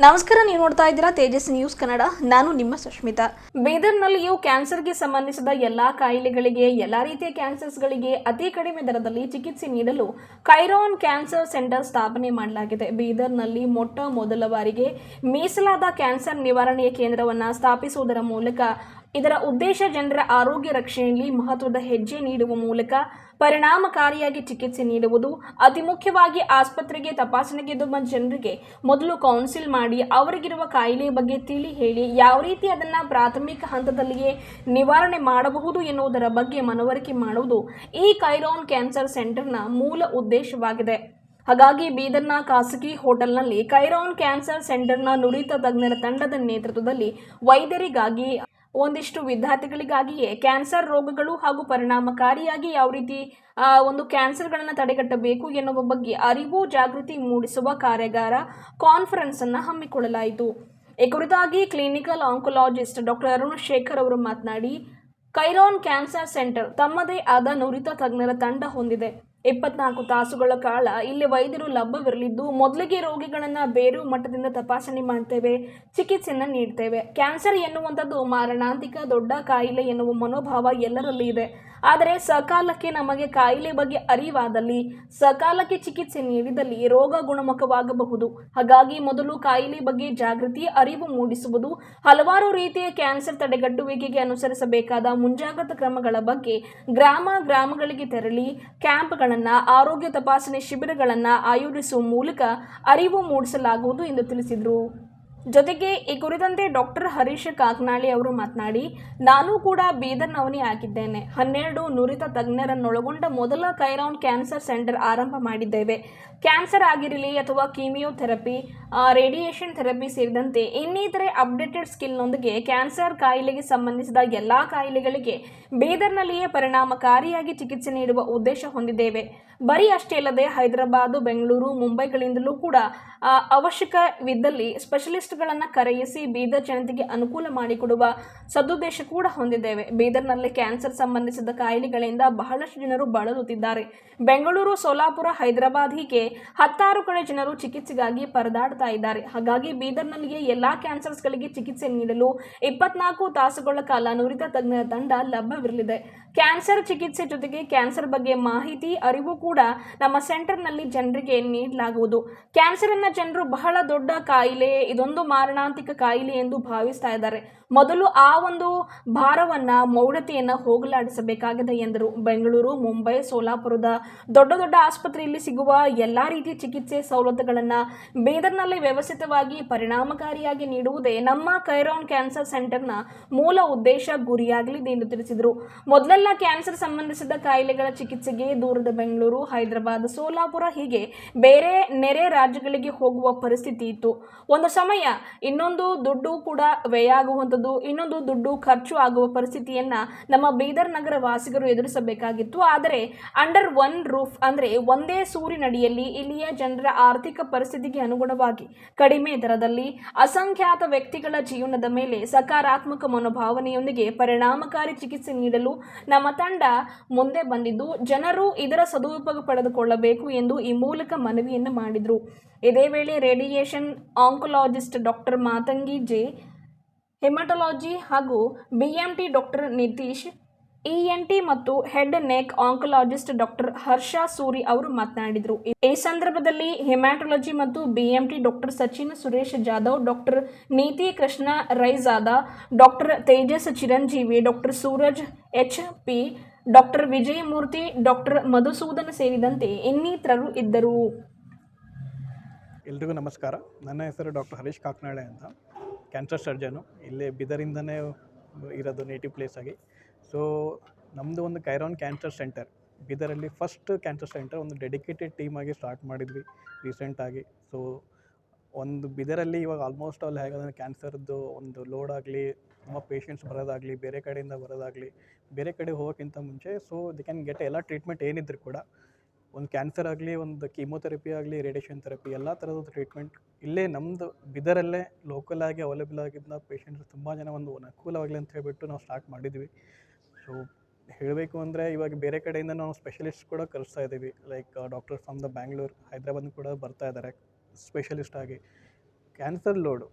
ನಮಸ್ಕಾರ, ನೀವು ನೋಡ್ತಾ ಇದ್ದೀರಾ ತೇಜಸ್ ನ್ಯೂಸ್ ಕನ್ನಡ. ನಾನು ನಿಮ್ಮ ಸುಷ್ಮಿತಾ. ಬೀದರ್ನಲ್ಲಿಯೂ ಕ್ಯಾನ್ಸರ್ಗೆ ಸಂಬಂಧಿಸಿದ ಎಲ್ಲಾ ಕಾಯಿಲೆಗಳಿಗೆ, ಎಲ್ಲಾ ರೀತಿಯ ಕ್ಯಾನ್ಸರ್ಸ್ಗಳಿಗೆ ಅತಿ ಕಡಿಮೆ ದರದಲ್ಲಿ ಚಿಕಿತ್ಸೆ ನೀಡಲು ಕೈರಾನ್ ಕ್ಯಾನ್ಸರ್ ಸೆಂಟರ್ ಸ್ಥಾಪನೆ ಮಾಡಲಾಗಿದೆ. ಬೀದರ್ನಲ್ಲಿ ಮೊಟ್ಟ ಮೊದಲ ಬಾರಿಗೆ ಮೀಸಲಾದ ಕ್ಯಾನ್ಸರ್ ನಿವಾರಣೆಯ ಕೇಂದ್ರವನ್ನು ಸ್ಥಾಪಿಸುವುದರ ಮೂಲಕ ಇದರ ಉದ್ದೇಶ ಜನರ ಆರೋಗ್ಯ ರಕ್ಷಣೆಯಲ್ಲಿ ಮಹತ್ವದ ಹೆಜ್ಜೆ ನೀಡುವ ಮೂಲಕ ಪರಿಣಾಮಕಾರಿಯಾಗಿ ಚಿಕಿತ್ಸೆ ನೀಡುವುದು. ಅತಿ ಮುಖ್ಯವಾಗಿ ಆಸ್ಪತ್ರೆಗೆ ತಪಾಸಣೆಗೆ ಬಂದ ಜನರಿಗೆ ಮೊದಲು ಕೌನ್ಸಿಲ್ ಮಾಡಿ ಅವರಿಗಿರುವ ಕಾಯಿಲೆ ಬಗ್ಗೆ ತಿಳಿ ಹೇಳಿ ಯಾವ ರೀತಿ ಅದನ್ನು ಪ್ರಾಥಮಿಕ ಹಂತದಲ್ಲಿಯೇ ನಿವಾರಣೆ ಮಾಡಬಹುದು ಎನ್ನುವುದರ ಬಗ್ಗೆ ಮನವರಿಕೆ ಮಾಡುವುದು ಈ ಕೈರಾನ್ ಕ್ಯಾನ್ಸರ್ ಸೆಂಟರ್ನ ಮೂಲ ಉದ್ದೇಶವಾಗಿದೆ. ಹಾಗಾಗಿ ಬೀದರ್ನ ಖಾಸಗಿ ಹೋಟೆಲ್ನಲ್ಲಿ ಕೈರಾನ್ ಕ್ಯಾನ್ಸರ್ ಸೆಂಟರ್ನ ನುರಿತ ತಜ್ಞರ ತಂಡದ ನೇತೃತ್ವದಲ್ಲಿ ವೈದ್ಯರಿಗಾಗಿ ಒಂದಿಷ್ಟು ವಿದ್ಯಾರ್ಥಿಗಳಿಗಾಗಿಯೇ ಕ್ಯಾನ್ಸರ್ ರೋಗಗಳು ಹಾಗೂ ಪರಿಣಾಮಕಾರಿಯಾಗಿ ಯಾವ ರೀತಿ ಒಂದು ಕ್ಯಾನ್ಸರ್ಗಳನ್ನು ತಡೆಗಟ್ಟಬೇಕು ಎನ್ನುವ ಬಗ್ಗೆ ಅರಿವು ಜಾಗೃತಿ ಮೂಡಿಸುವ ಕಾರ್ಯಾಗಾರ ಕಾನ್ಫರೆನ್ಸ್ ಅನ್ನು ಹಮ್ಮಿಕೊಳ್ಳಲಾಯಿತು. ಈ ಕುರಿತಾಗಿ clinical oncologist doctor Arun Shekhar ಅವರು ಮಾತನಾಡಿ, ಕೈರಾನ್ ಕ್ಯಾನ್ಸರ್ ಸೆಂಟರ್ ತಮ್ಮದೇ ಆದ ನುರಿತ ತಜ್ಞರ ತಂಡ ಹೊಂದಿದೆ. 24 ತಾಸುಗಳ ಕಾಲ ಇಲ್ಲಿ ವೈದ್ಯರು ಲಭ್ಯವಿರಲಿದ್ದು, ಮೊದಲಿಗೆ ರೋಗಿಗಳನ್ನು ಬೇರು ಮಟ್ಟದಿಂದ ತಪಾಸಣೆ ಮಾಡ್ತೇವೆ, ಚಿಕಿತ್ಸೆಯನ್ನು ನೀಡ್ತೇವೆ. ಕ್ಯಾನ್ಸರ್ ಎನ್ನುವಂಥದ್ದು ಮಾರಣಾಂತಿಕ ದೊಡ್ಡ ಕಾಯಿಲೆ ಎನ್ನುವ ಮನೋಭಾವ ಎಲ್ಲರಲ್ಲಿ ಇದೆ. ಆದರೆ ಸಕಾಲಕ್ಕೆ ನಮಗೆ ಕಾಯಿಲೆ ಬಗ್ಗೆ ಅರಿವಾದಲ್ಲಿ, ಸಕಾಲಕ್ಕೆ ಚಿಕಿತ್ಸೆ ನೀಡಿದಲ್ಲಿ ರೋಗ ಗುಣಮುಖವಾಗಬಹುದು. ಹಾಗಾಗಿ ಮೊದಲು ಕಾಯಿಲೆ ಬಗ್ಗೆ ಜಾಗೃತಿ ಅರಿವು ಮೂಡಿಸುವುದು, ಹಲವಾರು ರೀತಿಯ ಕ್ಯಾನ್ಸರ್ ತಡೆಗಟ್ಟುವಿಕೆಗೆ ಅನುಸರಿಸಬೇಕಾದ ಮುಂಜಾಗ್ರತಾ ಕ್ರಮಗಳ ಬಗ್ಗೆ ಗ್ರಾಮಗಳಿಗೆ ತೆರಳಿ ಕ್ಯಾಂಪ್ಗಳನ್ನು, ಆರೋಗ್ಯ ತಪಾಸಣೆ ಶಿಬಿರಗಳನ್ನು ಆಯೋಜಿಸುವ ಮೂಲಕ ಅರಿವು ಮೂಡಿಸಲಾಗುವುದು ಎಂದು ತಿಳಿಸಿದರು. ಜೊತೆಗೆ ಈ ಕುರಿತಂತೆ ಡಾಕ್ಟರ್ ಹರೀಶ್ ಕಾಕನಾಳಿ ಅವರು ಮಾತನಾಡಿ, ನಾನು ಕೂಡ ಬೀದರ್ನವನೇ ಆಗಿದ್ದೇನೆ. 12 ನುರಿತ ತಜ್ಞರನ್ನೊಳಗೊಂಡ ಮೊದಲ ಕೈರಾನ್ ಕ್ಯಾನ್ಸರ್ ಸೆಂಟರ್ ಆರಂಭ ಮಾಡಿದ್ದೇವೆ. ಕ್ಯಾನ್ಸರ್ ಆಗಿರಲಿ ಅಥವಾ ಕೀಮಿಯೋಥೆರಪಿ, ರೇಡಿಯೇಷನ್ ಥೆರಪಿ ಸೇರಿದಂತೆ ಇನ್ನಿತರೆ ಅಪ್ಡೇಟೆಡ್ ಸ್ಕಿಲ್ನೊಂದಿಗೆ ಕ್ಯಾನ್ಸರ್ ಕಾಯಿಲೆಗೆ ಸಂಬಂಧಿಸಿದ ಎಲ್ಲ ಕಾಯಿಲೆಗಳಿಗೆ ಬೀದರ್ನಲ್ಲಿಯೇ ಪರಿಣಾಮಕಾರಿಯಾಗಿ ಚಿಕಿತ್ಸೆ ನೀಡುವ ಉದ್ದೇಶ ಹೊಂದಿದ್ದೇವೆ. ಬರೀ ಅಷ್ಟೇ ಅಲ್ಲದೆ ಹೈದರಾಬಾದ್, ಬೆಂಗಳೂರು, ಮುಂಬೈಗಳಿಂದಲೂ ಕೂಡ ಅವಶ್ಯಕವಿದ್ದಲ್ಲಿ ಸ್ಪೆಷಲಿಸ್ಟ್ಗಳನ್ನು ಕರೆಯಿಸಿ ಬೀದರ್ ಜನತೆಗೆ ಅನುಕೂಲ ಮಾಡಿಕೊಡುವ ಸದುದ್ದೇಶ ಕೂಡ ಹೊಂದಿದ್ದೇವೆ. ಬೀದರ್ನಲ್ಲಿ ಕ್ಯಾನ್ಸರ್ ಸಂಬಂಧಿಸಿದ ಕಾಯಿಲೆಗಳಿಂದ ಬಹಳಷ್ಟು ಜನರು ಬಳಲುತ್ತಿದ್ದಾರೆ. ಬೆಂಗಳೂರು, ಸೋಲಾಪುರ, ಹೈದರಾಬಾದ್ ಹೀಗೆ 16 ಕಡೆ ಜನರು ಚಿಕಿತ್ಸೆಗಾಗಿ ಪರದಾಡ್ತಾ ಇದ್ದಾರೆ. ಹಾಗಾಗಿ ಬೀದರ್ನಲ್ಲಿಯೇ ಎಲ್ಲಾ ಕ್ಯಾನ್ಸರ್ಸ್ಗಳಿಗೆ ಚಿಕಿತ್ಸೆ ನೀಡಲು 24 ತಾಸುಗಳ ಕಾಲ ನುರಿತ ತಜ್ಞರ ತಂಡ ಲಭ್ಯವಿರಲಿದೆ. ಕ್ಯಾನ್ಸರ್ ಚಿಕಿತ್ಸೆ ಜೊತೆಗೆ ಕ್ಯಾನ್ಸರ್ ಬಗ್ಗೆ ಮಾಹಿತಿ, ಅರಿವು ಕೂಡ ನಮ್ಮ ಸೆಂಟರ್ನಲ್ಲಿ ಜನರಿಗೆ ನೀಡಲಾಗುವುದು. ಕ್ಯಾನ್ಸರ್ ಅನ್ನ ಜನರು ಬಹಳ ದೊಡ್ಡ ಕಾಯಿಲೆ, ಇದೊಂದು ಮಾರಣಾಂತಿಕ ಕಾಯಿಲೆ ಎಂದು ಭಾವಿಸ್ತಾ ಇದ್ದಾರೆ. ಮೊದಲು ಆ ಒಂದು ಭಾರವನ್ನ, ಮೌಢ್ಯತೆಯನ್ನು ಹೋಗಲಾಡಿಸಬೇಕಾಗಿದೆ ಎಂದರು. ಬೆಂಗಳೂರು, ಮುಂಬೈ, ಸೋಲಾಪುರದ ದೊಡ್ಡ ದೊಡ್ಡ ಆಸ್ಪತ್ರೆಯಲ್ಲಿ ಸಿಗುವ ಎಲ್ಲಾ ರೀತಿಯ ಚಿಕಿತ್ಸೆ ಸವಲತ್ತುಗಳನ್ನು ಬೀದರ್ನಲ್ಲಿ ವ್ಯವಸ್ಥಿತವಾಗಿ ಪರಿಣಾಮಕಾರಿಯಾಗಿ ನೀಡುವುದೇ ನಮ್ಮ ಕೈರಾನ್ ಕ್ಯಾನ್ಸರ್ ಸೆಂಟರ್ನ ಮೂಲ ಉದ್ದೇಶ, ಗುರಿಯಾಗಲಿದೆ ಎಂದು ತಿಳಿಸಿದರು. ಮೊದಲೆಲ್ಲ ಕ್ಯಾನ್ಸರ್ ಸಂಬಂಧಿಸಿದ ಕಾಯಿಲೆಗಳ ಚಿಕಿತ್ಸೆಗೆ ದೂರದ ಬೆಂಗಳೂರು, ಹೈದರಾಬಾದ್, ಸೋಲಾಪುರ ಹೀಗೆ ಬೇರೆ ನೆರೆ ರಾಜ್ಯಗಳಿಗೆ ಹೋಗುವ ಪರಿಸ್ಥಿತಿ ಇತ್ತು. ಒಂದು ಸಮಯ ಇನ್ನೊಂದು ದುಡ್ಡು ಕೂಡ ವ್ಯಯ ಆಗುವಂಥದ್ದು, ಇನ್ನೊಂದು ದುಡ್ಡು ಖರ್ಚು ಆಗುವ ಪರಿಸ್ಥಿತಿಯನ್ನ ನಮ್ಮ ಬೀದರ್ ನಗರ ವಾಸಿಗರು ಎದುರಿಸಬೇಕಾಗಿತ್ತು. ಆದರೆ ಅಂಡರ್ ಒನ್ ರೂಫ್ ಅಂದರೆ ಒಂದೇ ಸೂರಿನಡಿಯಲ್ಲಿ ಇಲ್ಲಿಯ ಜನರ ಆರ್ಥಿಕ ಪರಿಸ್ಥಿತಿಗೆ ಅನುಗುಣವಾಗಿ ಕಡಿಮೆ ದರದಲ್ಲಿ ಅಸಂಖ್ಯಾತ ವ್ಯಕ್ತಿಗಳ ಜೀವನದ ಮೇಲೆ ಸಕಾರಾತ್ಮಕ ಮನೋಭಾವನೆಯೊಂದಿಗೆ ಪರಿಣಾಮಕಾರಿ ಚಿಕಿತ್ಸೆ ನೀಡಲು ನಮ್ಮ ತಂಡ ಮುಂದೆ ಬಂದಿದ್ದು, ಜನರು ಇದರ ಸದುಪಯೋಗ ಪಡೆದುಕೊಳ್ಳಬೇಕು ಎಂದು ಈ ಮೂಲಕ ಮನವಿಯನ್ನು ಮಾಡಿದರು. ಇದೇ ವೇಳೆ radiation oncologist doctor Matangi J, haematology ಹಾಗೂ BMT ಡಾಕ್ಟರ್ ನಿತೀಶ್, ENT ಮತ್ತು head neck oncologist doctor Harsha Suri ಅವರು ಮಾತನಾಡಿದರು. ಈ ಸಂದರ್ಭದಲ್ಲಿ ಹೆಮ್ಯಾಟೊಲಜಿ ಮತ್ತು BMT doctor Sachin Suresh Jadhav, doctor Neeti Krishna Raizada, doctor Tejas Chiranjeevi, doctor Suraj HP, doctor Vijayamurthy, doctor Madhusudan ಸೇರಿದಂತೆ ಇನ್ನಿತರರು ಇದ್ದರು. ಎಲ್ರಿಗೂ ನಮಸ್ಕಾರ. ನನ್ನ ಹೆಸರು ಡಾಕ್ಟರ್ ಹರೀಶ್ ಕಾಕನಾಳೆ ಅಂತ, ಕ್ಯಾನ್ಸರ್ ಸರ್ಜನು. ಇಲ್ಲೇ ಬೀದರಿಂದನೇ ಇರೋದು ನೇಟಿವ್ ಪ್ಲೇಸ್ ಆಗಿ. ಸೊ ನಮ್ಮದು ಒಂದು ಕೈರಾನ್ ಕ್ಯಾನ್ಸರ್ ಸೆಂಟರ್ ಬೀದರಲ್ಲಿ ಫಸ್ಟ್ ಕ್ಯಾನ್ಸರ್ ಸೆಂಟರ್ ಒಂದು ಡೆಡಿಕೇಟೆಡ್ ಟೀಮಾಗಿ ಸ್ಟಾರ್ಟ್ ಮಾಡಿದ್ವಿ ರೀಸೆಂಟಾಗಿ. ಸೊ ಒಂದು ಬೀದರಲ್ಲಿ ಇವಾಗ ಆಲ್ಮೋಸ್ಟ್ ಆಲ್ ಹೇಗಂದರೆ ಕ್ಯಾನ್ಸರ್ದು ಒಂದು ಲೋಡ್ ಆಗಲಿ, ತುಂಬ ಪೇಷಂಟ್ಸ್ ಬರೋದಾಗಲಿ, ಬೇರೆ ಕಡೆಯಿಂದ ಬರೋದಾಗಲಿ, ಬೇರೆ ಕಡೆ ಹೋಗೋಕ್ಕಿಂತ ಮುಂಚೆ ಸೊ ದೇ ಕ್ಯಾನ್ ಗೆಟ್ ಎಲ್ಲ ಟ್ರೀಟ್ಮೆಂಟ್ ಏನಿದ್ರು ಕೂಡ, ಒಂದು ಕ್ಯಾನ್ಸರ್ ಆಗಲಿ, ಒಂದು ಕೀಮೋಥೆರಪಿ ಆಗಲಿ, ರೇಡಿಯೇಷನ್ ಥೆರಪಿ ಎಲ್ಲ ಥರದ ಟ್ರೀಟ್ಮೆಂಟ್ ಇಲ್ಲೇ ನಮ್ಮದು ಬೀದರಲ್ಲೇ ಲೋಕಲ್ ಆಗಿ ಅವೈಲೇಬಲ್ ಆಗಿದ್ದ ಪೇಷಂಟ್ಸ್ ತುಂಬ ಜನ ಒಂದು ಅನುಕೂಲವಾಗಲಿ ಅಂತ ಹೇಳ್ಬಿಟ್ಟು ನಾವು ಸ್ಟಾರ್ಟ್ ಮಾಡಿದ್ವಿ. ಸೊ ಹೇಳಬೇಕು ಅಂದರೆ ಇವಾಗ ಬೇರೆ ಕಡೆಯಿಂದ ನಾವು ಸ್ಪೆಷಲಿಸ್ಟ್ ಕೂಡ ಕಳಿಸ್ತಾ ಇದ್ದೀವಿ. Like doctor from the Bangalore, Hyderabad ಕೂಡ ಬರ್ತಾ ಇದ್ದಾರೆ ಸ್ಪೆಷಲಿಸ್ಟ್ ಆಗಿ. ಕ್ಯಾನ್ಸರ್ ಲೋಡು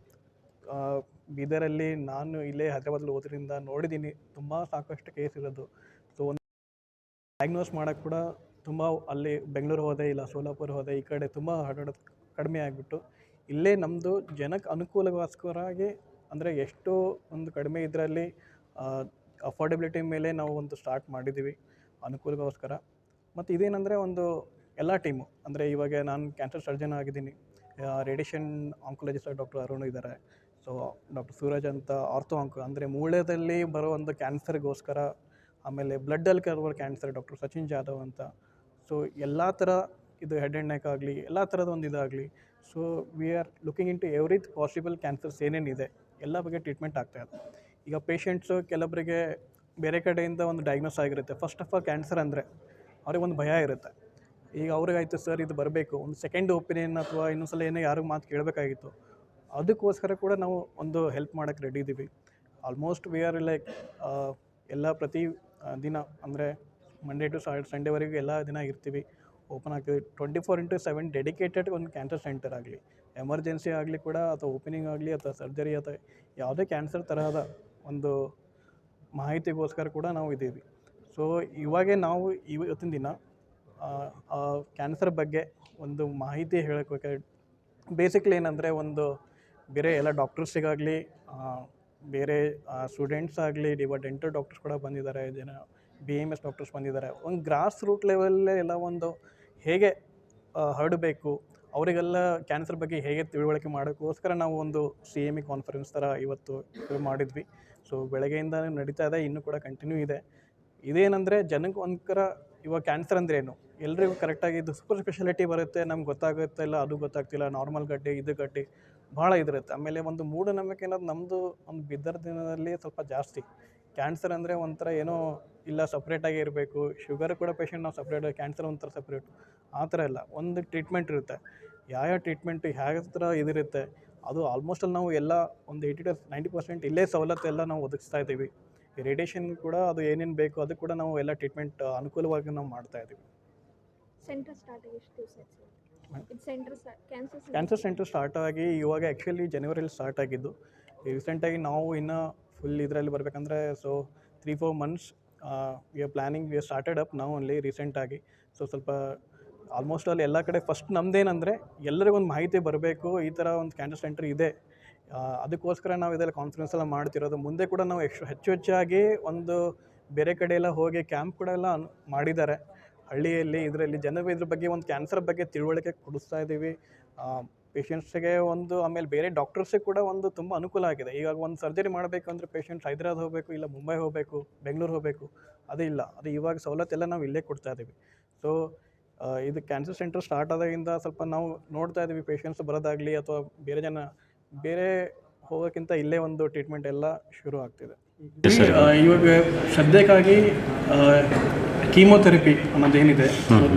ಬೀದರಲ್ಲಿ ನಾನು ಇಲ್ಲೇ ಹೈದ್ರಾಬಾದಲ್ಲಿ ಓದ್ರಿಂದ ನೋಡಿದ್ದೀನಿ, ತುಂಬ ಸಾಕಷ್ಟು ಕೇಸ್ ಇರೋದು. ಸೊ ಒಂದು ಡಯಾಗ್ನೋಸ್ ಮಾಡೋಕ್ಕೆ ಕೂಡ ತುಂಬ ಅಲ್ಲಿ ಬೆಂಗಳೂರು ಹೋದೆ, ಇಲ್ಲ ಸೋಲಾಪುರ ಹೋದೆ, ಈ ಕಡೆ ತುಂಬ ಹರಡೋದು ಕಡಿಮೆ ಆಗಿಬಿಟ್ಟು ಇಲ್ಲೇ ನಮ್ಮದು ಜನಕ್ಕೆ ಅನುಕೂಲಗೋಸ್ಕರಾಗಿ, ಅಂದರೆ ಎಷ್ಟು ಒಂದು ಕಡಿಮೆ ಇದರಲ್ಲಿ ಅಫೋರ್ಡೆಬಿಲಿಟಿ ಮೇಲೆ ನಾವು ಒಂದು ಸ್ಟಾರ್ಟ್ ಮಾಡಿದ್ದೀವಿ ಅನುಕೂಲಗೋಸ್ಕರ. ಮತ್ತು ಇದೇನೆಂದರೆ ಒಂದು ಎಲ್ಲ ಟೀಮು, ಅಂದರೆ ಇವಾಗ ನಾನು ಕ್ಯಾನ್ಸರ್ ಸರ್ಜನ್ ಆಗಿದ್ದೀನಿ, ರೇಡಿಯೇಷನ್ ಆಂಕೊಲಜಿಸ್ಟ್ ಡಾಕ್ಟರ್ ಅರುಣ್ ಇದ್ದಾರೆ, ಸೊ ಡಾಕ್ಟರ್ ಸೂರಜ್ ಅಂತ ಆರ್ಥೋ ಅಂದರೆ ಮೂಳೆಯಲ್ಲಿ ಬರೋ ಒಂದು ಕ್ಯಾನ್ಸರ್ಗೋಸ್ಕರ, ಆಮೇಲೆ ಬ್ಲಡ್ಡಲ್ಲಿ ಬರೋ ಕ್ಯಾನ್ಸರ್ ಡಾಕ್ಟರ್ ಸಚಿನ್ ಜಾಧವ್ ಅಂತ. ಸೊ ಎಲ್ಲ ಥರ ಇದು ಹೆಡ್ ಆ್ಯಂಡ್ ನೆಕ್ ಆಗಲಿ, ಎಲ್ಲ ಥರದ ಒಂದು ಇದಾಗಲಿ, so we are looking into every possible cancers ಏನೇನಿದೆ ಎಲ್ಲ ಬಗ್ಗೆ ಟ್ರೀಟ್ಮೆಂಟ್ ಆಗ್ತಾಯಿದೆ. ಈಗ ಪೇಷಂಟ್ಸು ಕೆಲವೊಬ್ಬರಿಗೆ ಬೇರೆ ಕಡೆಯಿಂದ ಒಂದು ಡಯಾಗ್ನೋಸ್ ಆಗಿರುತ್ತೆ. ಫಸ್ಟ್ ಆಫ್ ಆಲ್ ಕ್ಯಾನ್ಸರ್ ಅಂದರೆ ಅವ್ರಿಗೆ ಒಂದು ಭಯ ಇರುತ್ತೆ. ಈಗ ಅವ್ರಿಗಾಯ್ತು ಸರ್ ಇದು ಬರಬೇಕು, ಒಂದು ಸೆಕೆಂಡ್ ಒಪಿನಿಯನ್ ಅಥವಾ ಇನ್ನೊಂದ್ಸಲ ಏನೋ ಯಾರಿಗೂ ಮಾತು ಕೇಳಬೇಕಾಗಿತ್ತು, ಅದಕ್ಕೋಸ್ಕರ ಕೂಡ ನಾವು ಒಂದು ಹೆಲ್ಪ್ ಮಾಡೋಕ್ಕೆ ರೆಡಿ ಇದ್ದೀವಿ. ಆಲ್ಮೋಸ್ಟ್ ವಿ ಆರ್ ಲೈಕ್ ಎಲ್ಲ ಪ್ರತಿ ದಿನ ಅಂದರೆ ಮಂಡೇ ಟು ಸಂಡೇವರೆಗೂ ಎಲ್ಲ ದಿನ ಇರ್ತೀವಿ, ಓಪನ್ ಆಗ್ತೀವಿ. 24/7 ಡೆಡಿಕೇಟೆಡ್ ಒಂದು ಕ್ಯಾನ್ಸರ್ ಸೆಂಟರ್ ಆಗಲಿ, ಎಮರ್ಜೆನ್ಸಿ ಆಗಲಿ ಕೂಡ, ಅಥವಾ ಓಪನಿಂಗ್ ಆಗಲಿ, ಅಥವಾ ಸರ್ಜರಿ, ಅಥವಾ ಯಾವುದೇ ಕ್ಯಾನ್ಸರ್ ತರಹದ ಒಂದು ಮಾಹಿತಿಗೋಸ್ಕರ ಕೂಡ ನಾವು ಇದ್ದೀವಿ. ಸೊ ಇವಾಗೇ ನಾವು ಇವತ್ತಿನ ದಿನ ಕ್ಯಾನ್ಸರ್ ಬಗ್ಗೆ ಒಂದು ಮಾಹಿತಿ ಹೇಳೋಕ್ಕೆ ಬೇಸಿಕ್ಲಿ ಏನಂದರೆ, ಒಂದು ಬೇರೆ ಎಲ್ಲ ಡಾಕ್ಟರ್ಸಿಗಾಗಲಿ, ಬೇರೆ ಸ್ಟೂಡೆಂಟ್ಸ್ ಆಗಲಿ, ಇವಾಗ ಡೆಂಟಲ್ ಡಾಕ್ಟರ್ಸ್ ಕೂಡ ಬಂದಿದ್ದಾರೆ, ಜನ BMS ಡಾಕ್ಟರ್ಸ್ ಬಂದಿದ್ದಾರೆ. ಒಂದು ಗ್ರಾಸ್ ರೂಟ್ ಲೆವೆಲ್ಲೇ ಎಲ್ಲ ಒಂದು ಹೇಗೆ ಹರಡಬೇಕು, ಅವರಿಗೆಲ್ಲ ಕ್ಯಾನ್ಸರ್ ಬಗ್ಗೆ ಹೇಗೆ ತಿಳುವಳಿಕೆ ಮಾಡೋಕ್ಕೋಸ್ಕರ ನಾವು ಒಂದು CME ಕಾನ್ಫರೆನ್ಸ್ ಥರ ಇವತ್ತು ಮಾಡಿದ್ವಿ. ಸೊ ಬೆಳಗ್ಗೆಯಿಂದ ನಡೀತಾ ಇದೆ, ಇನ್ನೂ ಕೂಡ ಕಂಟಿನ್ಯೂ ಇದೆ. ಇದೇನೆಂದರೆ ಜನಕ್ಕೆ ಒಂಥರ ಇವಾಗ ಕ್ಯಾನ್ಸರ್ ಅಂದರೆ ಏನು, ಎಲ್ರಿಗೂ ಕರೆಕ್ಟಾಗಿ ಇದು ಸೂಪರ್ ಸ್ಪೆಷಾಲಿಟಿ ಬರುತ್ತೆ, ನಮ್ಗೆ ಗೊತ್ತಾಗುತ್ತೆ ಇಲ್ಲ, ಅದು ಗೊತ್ತಾಗ್ತಿಲ್ಲ, ನಾರ್ಮಲ್ ಗಡ್ಡೆ ಇದು ಗಡ್ಡೆ ಭಾಳ ಇದಿರುತ್ತೆ. ಆಮೇಲೆ ಒಂದು ಮೂಢನಂಬಿಕೆ ಅನ್ನೋದು ನಮ್ಮದು ಒಂದು ಬಿದ್ದರ ದಿನದಲ್ಲಿ ಸ್ವಲ್ಪ ಜಾಸ್ತಿ. ಕ್ಯಾನ್ಸರ್ ಅಂದರೆ ಒಂಥರ ಏನೋ ಇಲ್ಲ ಸಪ್ರೇಟಾಗಿ ಇರಬೇಕು, ಶುಗರ್ ಕೂಡ ಪೇಷಂಟ್ ನಾವು ಸಪ್ರೇಟ್, ಕ್ಯಾನ್ಸರ್ ಒಂಥರ ಸಪ್ರೇಟು, ಆ ಥರ ಇಲ್ಲ. ಒಂದು ಟ್ರೀಟ್ಮೆಂಟ್ ಇರುತ್ತೆ, ಯಾವ ಟ್ರೀಟ್ಮೆಂಟು ಯಾವ ಥರ ಇದಿರುತ್ತೆ, ಅದು ಆಲ್ಮೋಸ್ಟ್ ಅಲ್ಲಿ ನಾವು ಎಲ್ಲ ಒಂದು 80 to 90% ಇಲ್ಲೇ ಸವಲತ್ತೆಲ್ಲ ನಾವು ಒದಗಿಸ್ತಾ ಇದ್ದೀವಿ. ರೇಡಿಯೇಷನ್ ಕೂಡ ಅದು ಏನೇನು ಬೇಕು ಅದು ಕೂಡ ನಾವು ಎಲ್ಲ ಟ್ರೀಟ್ಮೆಂಟ್ ಅನುಕೂಲವಾಗಿ ನಾವು ಮಾಡ್ತಾ ಇದ್ದೀವಿ. ಸೆಂಟರ್ ಸ್ಟಾರ್ಟ್ ಆಗಿ ಎಷ್ಟು ದಿವಸ ಆಯ್ತು ಸರ್? ಕ್ಯಾನ್ಸರ್ ಸೆಂಟರ್ ಸ್ಟಾರ್ಟ್ ಆಗಿ ಇವಾಗ ಆ್ಯಕ್ಚುಲಿ ಜನವರಿಯಲ್ಲಿ ಸ್ಟಾರ್ಟ್ ಆಗಿದ್ದು. ರೀಸೆಂಟಾಗಿ ನಾವು ಇನ್ನೂ ಫುಲ್ ಇದರಲ್ಲಿ ಬರಬೇಕಂದ್ರೆ so 3-4 months we are planning, we are started up ನಾವು ಓನ್ಲಿ ರೀಸೆಂಟಾಗಿ. ಸೊ ಸ್ವಲ್ಪ ಆಲ್ಮೋಸ್ಟ್ ಅಲ್ಲಿ ಎಲ್ಲ ಕಡೆ ಫಸ್ಟ್ ನಮ್ಮದೇನಂದರೆ ಎಲ್ಲರಿಗೊಂದು ಮಾಹಿತಿ ಬರಬೇಕು, ಈ ಥರ ಒಂದು ಕ್ಯಾನ್ಸರ್ ಸೆಂಟರ್ ಇದೆ, ಅದಕ್ಕೋಸ್ಕರ ನಾವು ಇದೆಲ್ಲ ಕಾನ್ಫರೆನ್ಸ್ ಎಲ್ಲ ಮಾಡ್ತಿರೋದು. ಮುಂದೆ ಕೂಡ ನಾವು ಹೆಚ್ಚಾಗಿ ಒಂದು ಬೇರೆ ಕಡೆ ಎಲ್ಲ ಹೋಗಿ ಕ್ಯಾಂಪ್ ಕೂಡ ಎಲ್ಲ ಮಾಡಿದ್ದಾರೆ ಹಳ್ಳಿಯಲ್ಲಿ. ಇದರಲ್ಲಿ ಜನರು ಇದ್ರ ಬಗ್ಗೆ ಒಂದು ಕ್ಯಾನ್ಸರ್ ಬಗ್ಗೆ ತಿಳುವಳಿಕೆ ಕೊಡಿಸ್ತಾ ಇದ್ದೀವಿ ಪೇಷಂಟ್ಸ್ಗೆ ಒಂದು. ಆಮೇಲೆ ಬೇರೆ ಡಾಕ್ಟರ್ಸಿಗೆ ಕೂಡ ಒಂದು ತುಂಬ ಅನುಕೂಲ ಆಗಿದೆ. ಇವಾಗ ಒಂದು ಸರ್ಜರಿ ಮಾಡಬೇಕು ಅಂದರೆ ಪೇಷಂಟ್ಸ್ ಹೈದ್ರಾಬಾದ್ ಹೋಗಬೇಕು, ಇಲ್ಲ ಮುಂಬೈ ಹೋಗಬೇಕು, ಬೆಂಗಳೂರು ಹೋಗಬೇಕು, ಅದೇ ಇಲ್ಲ, ಅದು ಇವಾಗ ಸವಲತ್ತೆಲ್ಲ ನಾವು ಇಲ್ಲೇ ಕೊಡ್ತಾ ಇದ್ದೀವಿ. ಸೊ ಇದು ಕ್ಯಾನ್ಸರ್ ಸೆಂಟರ್ ಸ್ಟಾರ್ಟ್ ಆದಾಗಿಂದ ಸ್ವಲ್ಪ ನಾವು ನೋಡ್ತಾ ಇದ್ದೀವಿ, ಪೇಷಂಟ್ಸ್ ಬರೋದಾಗಲಿ ಅಥವಾ ಬೇರೆ ಹೋಗೋಕ್ಕಿಂತ ಇಲ್ಲೇ ಒಂದು ಟ್ರೀಟ್ಮೆಂಟ್ ಎಲ್ಲ ಶುರು ಆಗ್ತಿದೆ. ಇವಾಗ ಸದ್ಯಕ್ಕಾಗಿ ಕೀಮೋಥೆರಪಿ ಅನ್ನೋದೇನಿದೆ,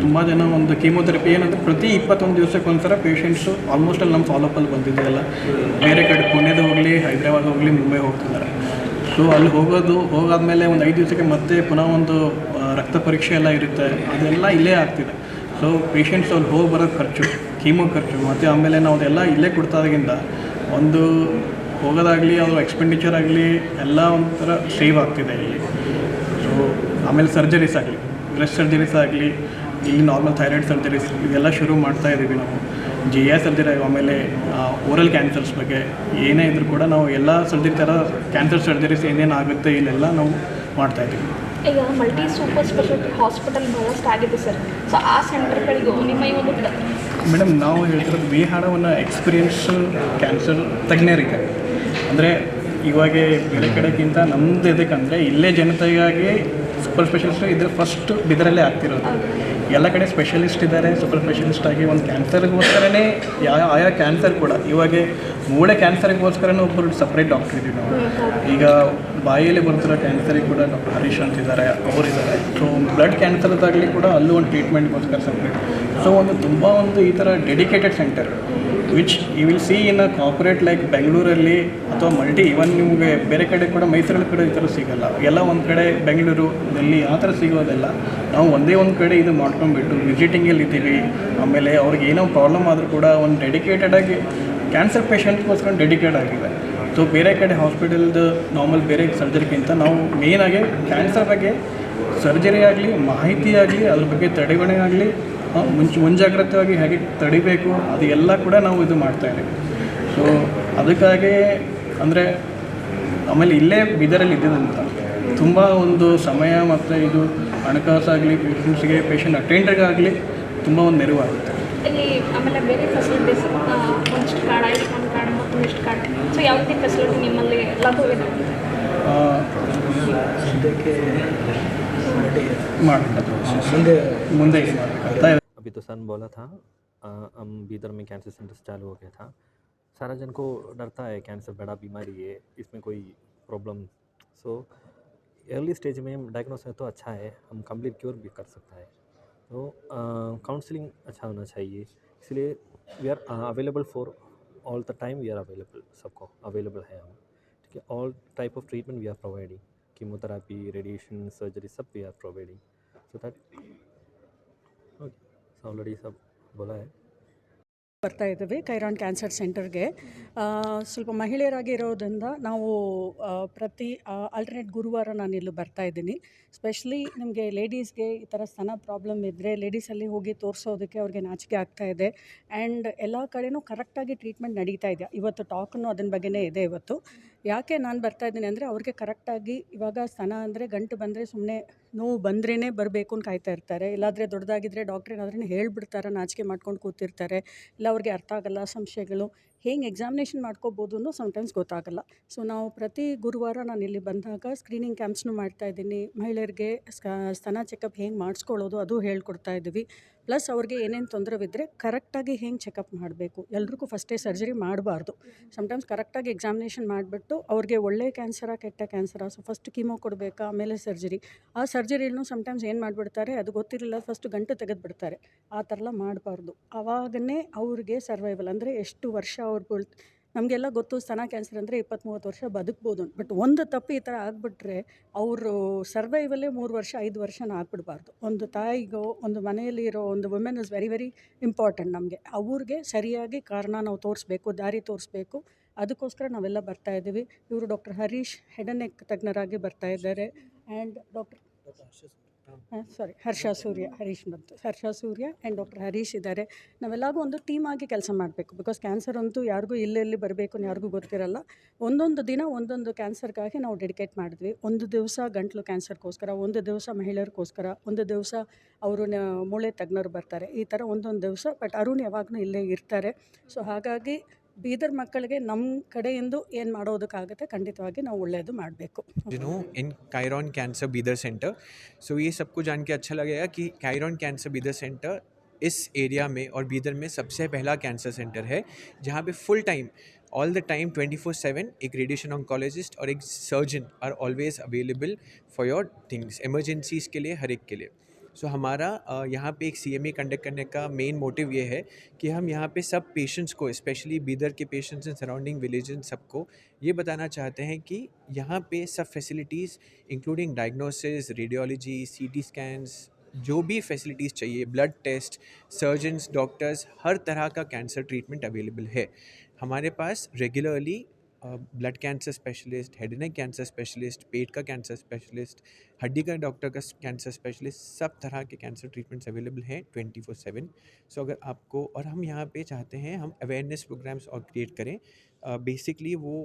ತುಂಬ ಜನ ಒಂದು ಕೀಮೋಥೆರಪಿ ಏನಂದರೆ ಪ್ರತಿ 21 ದಿವಸಕ್ಕೊಂದ್ಸಲ ಪೇಷಂಟ್ಸು ಆಲ್ಮೋಸ್ಟ್ ಅಲ್ಲಿ ನಮ್ಮ ಫಾಲೋಅಪ್ಪಲ್ಲಿ ಬಂದಿದ್ದೆಲ್ಲ ಬೇರೆ ಕಡೆ ಪುಣೆದು ಹೋಗಲಿ, ಹೈದ್ರಾಬಾದ್ ಹೋಗಲಿ, ಮುಂಬೈ ಹೋಗ್ತಿದ್ದಾರೆ. ಸೊ ಅಲ್ಲಿ ಹೋಗಾದ್ಮೇಲೆ ಒಂದು 5 ದಿವಸಕ್ಕೆ ಮತ್ತೆ ಪುನಃ ಒಂದು ರಕ್ತ ಪರೀಕ್ಷೆ ಎಲ್ಲ ಇರುತ್ತೆ, ಅದೆಲ್ಲ ಇಲ್ಲೇ ಆಗ್ತಿದೆ. ಸೊ ಪೇಷಂಟ್ಸ್ ಅಲ್ಲಿ ಹೋಗಿ ಬರೋ ಖರ್ಚು, ಕೀಮೋ ಖರ್ಚು, ಮತ್ತು ಆಮೇಲೆ ನಾವು ಅದೆಲ್ಲ ಇಲ್ಲೇ ಕೊಡ್ತಾದಾಗಿಂದ ಒಂದು ಹೋಗೋದಾಗಲಿ, ಅದು ಎಕ್ಸ್ಪೆಂಡಿಚರ್ ಆಗಲಿ ಎಲ್ಲ ಒಂಥರ ಸೇವ್ ಆಗ್ತಿದೆ ಇಲ್ಲಿ. ಸೊ ಆಮೇಲೆ ಸರ್ಜರೀಸ್ ಆಗಲಿ, ಬ್ರೆಸ್ಟ್ ಸರ್ಜರೀಸ್ ಆಗಲಿ, ಇಲ್ಲಿ ನಾರ್ಮಲ್ ಥೈರಾಯ್ಡ್ ಸರ್ಜರೀಸ್ ಇದೆಲ್ಲ ಶುರು ಮಾಡ್ತಾ ಇದ್ದೀವಿ ನಾವು. GI ಸರ್ಜರಿ, ಆಮೇಲೆ ಓರಲ್ ಕ್ಯಾನ್ಸರ್ಸ್ ಬಗ್ಗೆ ಏನೇ ಇದ್ರೂ ಕೂಡ ನಾವು ಎಲ್ಲ ಸರ್ಜರಿ ಥರ ಕ್ಯಾನ್ಸರ್ ಸರ್ಜರೀಸ್ ಏನೇನು ಆಗುತ್ತೆ ಇಲ್ಲೆಲ್ಲ ನಾವು ಮಾಡ್ತಾಯಿದ್ದೀವಿ. ಈಗ ಮಲ್ಟಿ ಸೂಪರ್ ಸ್ಪೆಷಾಲಿಟಿ ಹಾಸ್ಪಿಟಲ್ ಬಹಳಷ್ಟು ಆಗಿದೆ ಸರ್. ಸೊ ಆ ಸೆಂಟರ್ಗಳಿಗೂ ನಿಮ್ಮ ಈ ಒಂದು ಮೇಡಮ್ ನಾವು ಹೇಳ್ತಿರೋದು we had one experience cancer ತಜ್ಞರಿಗೆ. ಅಂದರೆ ಇವಾಗ ಬೇರೆ ಕಡೆಗಿಂತ ನಮ್ಮದು ಎದಕ್ಕಂದರೆ ಇಲ್ಲೇ ಜನತೆಗಾಗಿ ಸೂಪರ್ ಸ್ಪೆಷಲಿಸ್ಟ್ ಇದ್ರೆ ಫಸ್ಟ್ ಬಿದರಲ್ಲೇ ಆಗ್ತಿರೋದು. ಎಲ್ಲ ಕಡೆ ಸ್ಪೆಷಲಿಸ್ಟ್ ಇದ್ದಾರೆ, ಸೂಪರ್ ಸ್ಪೆಷಲಿಸ್ಟ್ ಆಗಿ ಒಂದು ಕ್ಯಾನ್ಸರ್ಗೋಸ್ಕರನೇ ಆಯಾ ಕ್ಯಾನ್ಸರ್ ಕೂಡ. ಇವಾಗ ಮೂಳೆ ಕ್ಯಾನ್ಸರ್ಗೋಸ್ಕರನೇ ಒಬ್ಬರು ಸಪ್ರೇಟ್ ಡಾಕ್ಟರ್ ಇದ್ದೀವಿ ನಾವು. ಈಗ ಬಾಯಲ್ಲಿ ಬರ್ತಿರೋ ಕ್ಯಾನ್ಸರಿಗೆ ಕೂಡ ಡಾಕ್ಟರ್ ಹರೀಶ್ ಅಂತಿದ್ದಾರೆ, ಅವರಿದ್ದಾರೆ. ಸೊ ಬ್ಲಡ್ ಕ್ಯಾನ್ಸರ್ದಾಗಲಿ ಕೂಡ ಅಲ್ಲೂ ಒಂದು ಟ್ರೀಟ್ಮೆಂಟ್ಗೋಸ್ಕರ ಸಪ್ರೇಟ್. ಸೊ ತುಂಬ ಈ ಥರ dedicated centre which you will see in a corporate like ಬೆಂಗಳೂರಲ್ಲಿ ಅಥವಾ ಈವನ್ ನಿಮಗೆ ಬೇರೆ ಕಡೆ ಕೂಡ ಮೈಸೂರಲ್ಲಿ ಕೂಡ ಈ ಥರ ಸಿಗೋಲ್ಲ. ಎಲ್ಲ ಒಂದು ಕಡೆ ಬೆಂಗಳೂರು, ಡೆಲ್ಲಿ ಆ ಥರ ಸಿಗೋದೆಲ್ಲ ನಾವು ಒಂದೇ ಒಂದು ಕಡೆ ಇದು ಮಾಡ್ಕೊಂಡ್ಬಿಟ್ಟು ವಿಸಿಟಿಂಗಲ್ಲಿ ಇದ್ದೀವಿ. ಆಮೇಲೆ ಅವ್ರಿಗೆ ಏನೋ ಪ್ರಾಬ್ಲಮ್ ಆದರೂ ಕೂಡ ಒಂದು ಡೆಡಿಕೇಟೆಡಾಗಿ ಕ್ಯಾನ್ಸರ್ ಪೇಷಂಟ್ಗೋಸ್ಕರ ಡೆಡಿಕೇಟ್ ಆಗಿದೆ. ಸೊ ಬೇರೆ ಕಡೆ ಹಾಸ್ಪಿಟಲ್ದು ನಾರ್ಮಲ್ ಬೇರೆ ಸರ್ಜರಿಗಿಂತ ನಾವು ಮೇಯ್ನಾಗಿ ಕ್ಯಾನ್ಸರ್ ಬಗ್ಗೆ ಸರ್ಜರಿ ಆಗಲಿ, ಮಾಹಿತಿ ಆಗಲಿ, ಅದ್ರ ಬಗ್ಗೆ ತಡೆಗಣೆ ಆಗಲಿ, ಮುಂಜಾಗ್ರತೆಯಾಗಿ ಹೇಗೆ ತಡಿಬೇಕು ಅದು ಎಲ್ಲ ಕೂಡ ನಾವು ಇದು ಮಾಡ್ತಾಯಿದ್ದೀವಿ. ಸೊ ಅದಕ್ಕಾಗಿ ಅಂದರೆ ಆಮೇಲೆ ಇಲ್ಲೇ ಬೀದರಲ್ಲಿ ಇದ್ದಿದ್ದಂತ ತುಂಬ ಒಂದು ಸಮಯ ಮತ್ತು ಇದು ಹಣಕಾಸಾಗಲಿ, ಪೇಷಂಟ್ಸ್ಗೆ, ಪೇಷಂಟ್ ಅಟೆಂಡರ್ಗಾಗಲಿ ತುಂಬ ಒಂದು ನೆರವಾಗುತ್ತೆ. ಇಲ್ಲಿ ಆಮೇಲೆ ಬೇರೆ ಫೆಸಿಲಿಟೀಸ್ ಒಂದಿಷ್ಟು ಕಾರ್ಡ್, ಐಕಾನ್ ಕಾರ್ಡ್, ಮತ್ತೊಂದಿಷ್ಟು ಕಾರ್ಡ್, ಸೊ ಯಾವ ರೀತಿ ಫೆಸಿಲಿಟಿ ನಿಮ್ಮಲ್ಲಿ ಲಭ್ಯವಿದೆ? ಮುಂದೆ अभी तो सन बोला था हम बीदर में कैंसर सेंटर चालू हो गया था. सारा जन को डरता है कैंसर बड़ा बीमारी है, इसमें कोई प्रॉब्लम. सो अर्ली स्टेज में डायग्नोस है तो अच्छा है, हम कंप्लीट क्योर भी कर सकता है. तो काउंसलिंग अच्छा होना चाहिए, इसलिए we are available for all the time. We are available, सबको अवेलेबल है हम. ठीक है, all type of treatment we are providing, chemotherapy, radiation, surgery सब we are providing. So that already ಸಬ್ ಬೋಲಾ ಹೈ. ಬರ್ತಾ ಇದ್ದೀವಿ ಕೈರಾನ್ ಕ್ಯಾನ್ಸರ್ ಸೆಂಟರ್ಗೆ. ಸ್ವಲ್ಪ ಮಹಿಳೆಯರಾಗಿ ಇರೋದ್ರಿಂದ ನಾವು ಪ್ರತಿ ಆಲ್ಟರ್ನೇಟ್ ಗುರುವಾರ ನಾನು ಇಲ್ಲಿ ಬರ್ತಾ ಇದ್ದೀನಿ. ಸ್ಪೆಷಲಿ ನಿಮಗೆ ಲೇಡೀಸ್ಗೆ ಈ ಥರ ಸ್ತನ ಪ್ರಾಬ್ಲಮ್ ಇದ್ದರೆ ಲೇಡೀಸಲ್ಲಿ ಹೋಗಿ ತೋರಿಸೋದಕ್ಕೆ ಅವ್ರಿಗೆ ನಾಚಿಕೆ ಆಗ್ತಾ ಇದೆ. ಆ್ಯಂಡ್ ಎಲ್ಲ ಕಡೆನೂ ಕರೆಕ್ಟಾಗಿ ಟ್ರೀಟ್ಮೆಂಟ್ ನಡೀತಾ ಇದೆ. ಇವತ್ತು ಟಾಕನ್ನು ಅದನ್ನ ಬಗ್ಗೆನೇ ಇದೆ. ಇವತ್ತು ಯಾಕೆ ನಾನು ಬರ್ತಾ ಇದ್ದೀನಿ ಅಂದರೆ ಅವ್ರಿಗೆ ಕರೆಕ್ಟಾಗಿ ಇವಾಗ ಸ್ತನ ಅಂದರೆ ಗಂಟು ಬಂದರೆ ಸುಮ್ಮನೆ ನೋವು ಬಂದ್ರೇ ಬರಬೇಕು ಅಂತ ಕಾಯ್ತಾ ಇರ್ತಾರೆ. ಇಲ್ಲಾಂದರೆ ದೊಡ್ಡದಾಗಿದ್ದರೆ ಡಾಕ್ಟ್ರ್ ಏನಾದ್ರೂ ಹೇಳ್ಬಿಡ್ತಾರೆ, ನಾಚಿಕೆ ಮಾಡ್ಕೊಂಡು ಕೂತಿರ್ತಾರೆ. ಇಲ್ಲ ಅವ್ರಿಗೆ ಅರ್ಥ ಆಗಲ್ಲ, ಸಂಶಯಗಳು ಹೆಂಗೆ ಎಕ್ಸಾಮಿನೇಷನ್ ಮಾಡ್ಕೋಬೋದು ಅನ್ನೋ ಸಮ್ಟೈಮ್ಸ್ ಗೊತ್ತಾಗಲ್ಲ. ಸೊ ನಾವು ಪ್ರತಿ ಗುರುವಾರ ನಾನು ಇಲ್ಲಿ ಬಂದಾಗ ಸ್ಕ್ರೀನಿಂಗ್ ಕ್ಯಾಂಪ್ಸ್ನು ಮಾಡ್ತಾಯಿದ್ದೀನಿ. ಮಹಿಳೆಯರಿಗೆ ಸ್ತನ ಚೆಕಪ್ ಹೆಂಗೆ ಮಾಡಿಸ್ಕೊಳ್ಳೋದು ಅದು ಹೇಳ್ಕೊಡ್ತಾ ಇದ್ದೀವಿ. ಪ್ಲಸ್ ಅವ್ರಿಗೆ ಏನೇನು ತೊಂದರೆವಿದ್ದರೆ ಕರೆಕ್ಟಾಗಿ ಹೆಂಗೆ ಚೆಕಪ್ ಮಾಡಬೇಕು. ಎಲ್ರಿಗೂ ಫಸ್ಟೇ ಸರ್ಜರಿ ಮಾಡಬಾರ್ದು. ಸಮ್ಟೈಮ್ಸ್ ಕರೆಕ್ಟಾಗಿ ಎಕ್ಸಾಮಿನೇಷನ್ ಮಾಡಿಬಿಟ್ಟು ಅವ್ರಿಗೆ ಒಳ್ಳೆ ಕ್ಯಾನ್ಸರಾ ಕೆಟ್ಟ ಕ್ಯಾನ್ಸರಾ, ಸೊ ಫಸ್ಟ್ ಕೀಮೋ ಕೊಡಬೇಕಾ ಆಮೇಲೆ ಸರ್ಜರಿ. ಆ ಸರ್ಜರಿನೂ ಸಮ್ಟೈಮ್ಸ್ ಏನು ಮಾಡಿಬಿಡ್ತಾರೆ, ಅದು ಗೊತ್ತಿರಲಿಲ್ಲ, ಫಸ್ಟ್ ಗಂಟು ತೆಗೆದುಬಿಡ್ತಾರೆ. ಆ ಥರ ಎಲ್ಲ ಮಾಡಬಾರ್ದು. ಆವಾಗನೇ ಅವ್ರಿಗೆ ಸರ್ವೈವಲ್ ಅಂದರೆ ಎಷ್ಟು ವರ್ಷ ಅವ್ರು ನಮಗೆಲ್ಲ ಗೊತ್ತು ಸ್ತನ ಕ್ಯಾನ್ಸರ್ ಅಂದರೆ 20-30 ವರ್ಷ ಬದುಕ್ಬೋದು. ಬಟ್ ಒಂದು ತಪ್ಪು ಈ ಥರ ಆಗಿಬಿಟ್ರೆ ಅವರು ಸರ್ವೈವಲ್ಲೇ 3 ವರ್ಷ 5 ವರ್ಷನ ಆಗಿಬಿಡ್ಬಾರ್ದು. ಒಂದು ತಾಯಿಗೋ ಒಂದು ಮನೆಯಲ್ಲಿ ಇರೋ ಒಂದು women is very very important ನಮಗೆ. ಅವ್ರಿಗೆ ಸರಿಯಾಗಿ ಕಾರಣ ನಾವು ತೋರಿಸ್ಬೇಕು, ದಾರಿ ತೋರಿಸ್ಬೇಕು. ಅದಕ್ಕೋಸ್ಕರ ನಾವೆಲ್ಲ ಬರ್ತಾಯಿದ್ದೀವಿ. ಇವರು doctor Harish head and neck ತಜ್ಞರಾಗಿ ಬರ್ತಾ ಇದ್ದಾರೆ. ಆ್ಯಂಡ್ ಹರ್ಷ ಸೂರ್ಯ, ಹರೀಶ್ ಬಂತು, ಹರ್ಷ ಸೂರ್ಯ ಆ್ಯಂಡ್ ಡಾಕ್ಟರ್ ಹರೀಶ್ ಇದ್ದಾರೆ. ನಾವೆಲ್ಲರೂ ಒಂದು ಟೀಮ್ ಆಗಿ ಕೆಲಸ ಮಾಡಬೇಕು. ಬಿಕಾಸ್ ಕ್ಯಾನ್ಸರ್ ಅಂತೂ ಯಾರಿಗೂ ಎಲ್ಲೆಲ್ಲಿ ಬರಬೇಕು ಅಂತ ಯಾರಿಗೂ ಗೊತ್ತಿರಲ್ಲ. ಒಂದೊಂದು ದಿನ ಒಂದೊಂದು ಕ್ಯಾನ್ಸರ್ಗಾಗಿ ನಾವು ಡೆಡಿಕೇಟ್ ಮಾಡಿದ್ವಿ. ಒಂದು ದಿವಸ ಗಂಟ್ಲು ಕ್ಯಾನ್ಸರ್ಗೋಸ್ಕರ, ಒಂದು ದಿವಸ ಮಹಿಳೆಯರಿಗೋಸ್ಕರ, ಒಂದು ದಿವಸ ಅವರು ಮೂಳೆ ತಜ್ಞರು ಬರ್ತಾರೆ. ಈ ಥರ ಒಂದೊಂದು ದಿವಸ. ಬಟ್ ಅರುಣ್ ಯಾವಾಗಲೂ ಇಲ್ಲೇ ಇರ್ತಾರೆ. ಸೊ ಹಾಗಾಗಿ ಬೀದರ್ ಮಕ್ಕಳಿಗೆ ನಮ್ಮ ಕಡೆಯಿಂದ ಏನು ಮಾಡೋದಕ್ಕಾಗುತ್ತೆ ಖಂಡಿತವಾಗಿ ನಾವು ಒಳ್ಳೆಯದು ಮಾಡಬೇಕು. इन कायरॉन कैंसर बीदर सेंटर. सो ये सबको जान के अच्छा लगेगा कि कायरॉन कैंसर बीदर सेंटर इस एरिया में और बीदर में सबसे पहला कैंसर सेंटर है जहाँ पे full time all the time 24/7 एक रेडिएशन ऑन्कोलॉजिस्ट और एक surgeon are always available for your things, emergencies के लिए, हर एक के लिए. सो हमारा यहाँ पे एक CME कंडक्ट करने का मेन मोटिव ये है कि हम यहाँ पे सब पेशेंट्स को, स्पेशली बीदर के पेशेंट्स एंड सराउंडिंग विलेजेस, सबको ये बताना चाहते हैं कि यहाँ पे सब facilities including diagnosis, radiology, CT scans, जो भी फैसिलिटीज़ चाहिए, ब्लड टेस्ट, सर्जन्स, डॉक्टर्स, हर तरह का कैंसर ट्रीटमेंट अवेलेबल है. हमारे पास regularly blood cancer specialist, head and neck cancer specialist, पेट का कैंसर स्पेशलिस्ट, हड्डी का डॉक्टर का कैंसर स्पेशलिस्ट, सब तरह के कैंसर ट्रीटमेंट्स अवेलेबल हैं 24/7. सो अगर आपको, और हम यहाँ पे चाहते हैं हम अवेयरनेस प्रोग्राम्स और क्रिएट करें. बेसिकली वो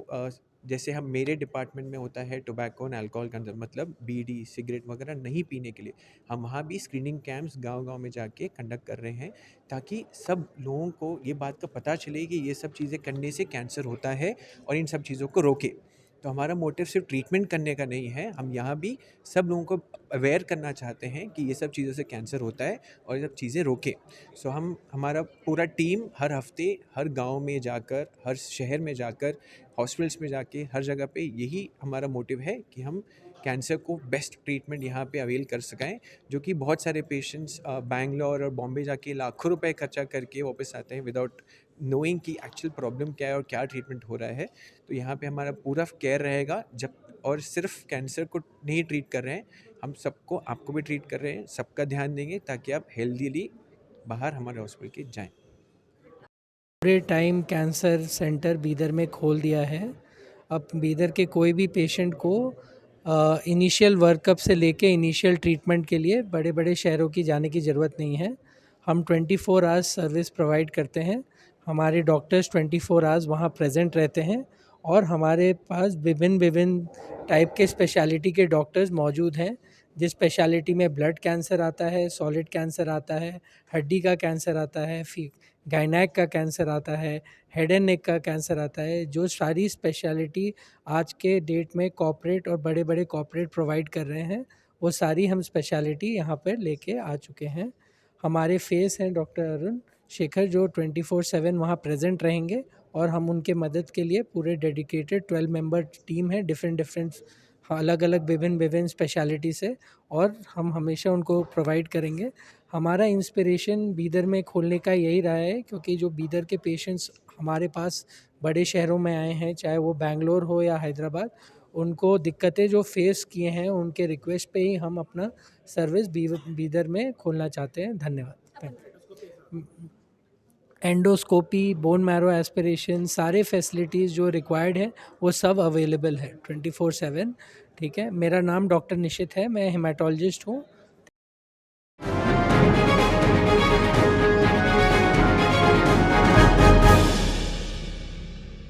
जैसे हम मेरे डिपार्टमेंट में होता है टोबैको एंड अल्कोहल कंजम, मतलब बीड़ी सिगरेट वगैरह नहीं पीने के लिए हम वहाँ भी स्क्रीनिंग कैंप्स गांव-गांव में जाके कंडक्ट कर रहे हैं, ताकि सब लोगों को ये बात का पता चले कि ये सब चीज़ें करने से कैंसर होता है और इन सब चीज़ों को रोके. तो हमारा मोटिव सिर्फ ट्रीटमेंट करने का नहीं है, हम यहाँ भी सब लोगों को अवेयर करना चाहते हैं कि ये सब चीज़ों से कैंसर होता है और ये सब चीज़ें रोके. सो हमारा पूरा टीम हर हफ्ते हर गांव में जाकर, हर शहर में जाकर, हॉस्पिटल्स में जाके, हर जगह पे यही हमारा मोटिव है कि हम कैंसर को बेस्ट ट्रीटमेंट यहाँ पे अवेल कर सकें. जो कि बहुत सारे पेशेंट्स बैंगलोर और बॉम्बे जाके लाखों रुपए खर्चा करके वापस आते हैं विदाउट नोइंग कि एक्चुअल प्रॉब्लम क्या है और क्या ट्रीटमेंट हो रहा है. तो यहाँ पे हमारा पूरा केयर रहेगा जब, और सिर्फ कैंसर को नहीं ट्रीट कर रहे हैं, हम सबको, आपको भी ट्रीट कर रहे हैं, सबका ध्यान देंगे ताकि आप हेल्दीली बाहर हमारे हॉस्पिटल के जाएँ. पूरे टाइम कैंसर सेंटर बीदर में खोल दिया है। अब बीदर के कोई भी पेशेंट को इनिशियल वर्कअप से लेके इनिशियल ट्रीटमेंट के लिए बड़े बड़े शहरों की जाने की ज़रूरत नहीं है। हम 24 आवर्स सर्विस प्रोवाइड करते हैं। हमारे डॉक्टर्स 24 आवर्स वहाँ प्रेजेंट रहते हैं और हमारे पास विभिन्न टाइप के स्पेशलिटी के डॉक्टर्स मौजूद हैं। जिस स्पेशलिटी में ब्लड कैंसर आता है, सॉलिड कैंसर आता है, हड्डी का कैंसर आता है, गायनेक का कैंसर आता है, हेड एंड नेक का कैंसर आता है, जो सारी स्पेशलिटी आज के डेट में कॉर्पोरेट और बड़े बड़े कॉर्पोरेट प्रोवाइड कर रहे हैं, वो सारी हम स्पेशलिटी यहाँ पर लेके आ चुके हैं। हमारे फेस हैं डॉक्टर अरुण शेखर जो 24/7 वहाँ प्रेजेंट रहेंगे और हम उनके मदद के लिए पूरे डेडिकेटेड 12 मेंबर टीम है, डिफरेंट अलग अलग विभिन्न स्पेशलिटी से, और हम हमेशा उनको प्रोवाइड करेंगे। हमारा इंस्पिरेशन बीदर में खोलने का यही रहा है क्योंकि जो बीदर के पेशेंट्स हमारे पास बड़े शहरों में आए हैं, चाहे वो बेंगलोर हो या हैदराबाद, उनको दिक्कतें जो फेस किए हैं उनके रिक्वेस्ट पे ही हम अपना सर्विस बीदर में खोलना चाहते हैं। धन्यवाद। एंडोस्कोपी, बोन मैरो एस्पिरेशन, सारे फैसिलिटीज़ जो रिक्वायर्ड है वो सब अवेलेबल है 24/7। ठीक है, मेरा नाम डॉक्टर निशित है, मैं हेमाटोलॉजिस्ट हूँ।